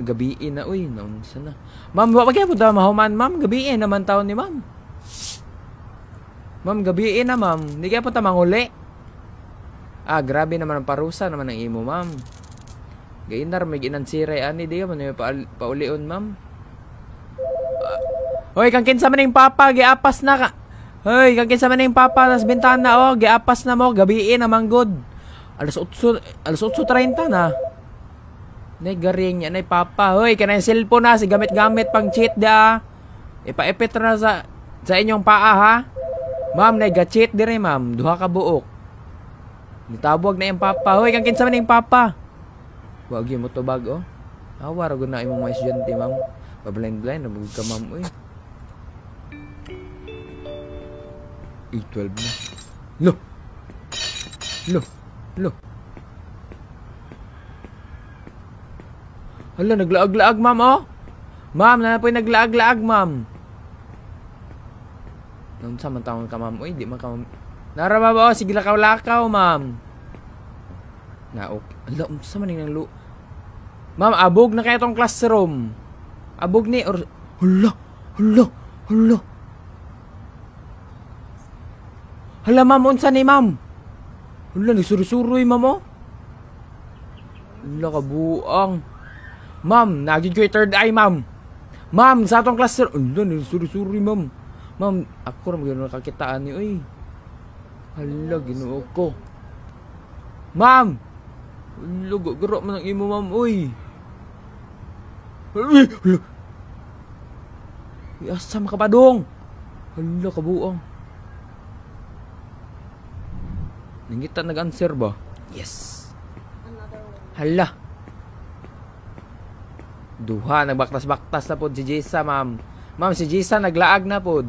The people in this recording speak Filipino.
Gabiin na. Uy, naunsa na. Ma'am, wag kaya po daw mahuman, ma'am. Gabiin naman taon ni ma'am. Ma'am, gabiin na, ma'am. Hindi kaya po ta manguli. Grabe naman ang parusa naman ng imo, ma'am. Gainar, may ginansiray. Ani, di ka man paulion, ma'am. Hoy, kang kinsa man yung papa, giapas na ka. Hoy, kang kinsa man yung papa, nas bintana, giapas na mo, gabiin naman good. Alas 8:30 na. Nay garing niya, nay papa. Hoy, kanay cellphone na, si gamit-gamit pang cheat da. Ipaipit na sa inyong paa, ha? Ma'am, nay ga-cheat dire, ma'am. Duha ka buok. Nitabog na yung papa. Hoy, kang kinsa man yung papa. Wag yung mo to bag, oh. Awar, gud na imong mga estudyante, ma'am. Pablind-blind, nabugod ka, ma'am, uy. 12 na. Lo. Hala, naglaag-laag, ma'am, oh. Ma'am, na po yung naglaag-laag, ma'am. Nung samantang ka, ma'am. Uy, di man ka, ma'am. Narama ba, oh? Sige lakaw-lakaw, ma'am. Hala, sa maning nang lo. Ma'am, abog na kaya tong classroom. Abog ni, or... Hala. Hala, ma'am, unsa ni, ma'am? Hala, nagsuru-suroy, ma'am, oh. Hala, kabuang. Ma'am, naging ko yung third eye, ma'am. Ma'am, sa atong classroom. Hala, nagsuru-suroy, ma'am. Ma'am, ako rin gano'n nakakitaan ni, uy. Hala, ginoo ko. Ma'am! Hala, gagara man ang imo, ma'am, uy. Hala. Asam ka pa dong. Hala, kabuang. Nangitan nag-answer ba? Yes. Hala. Duha, nagbaktas-baktas na po si Jessa, ma'am. Ma'am, si Jessa naglaag na po.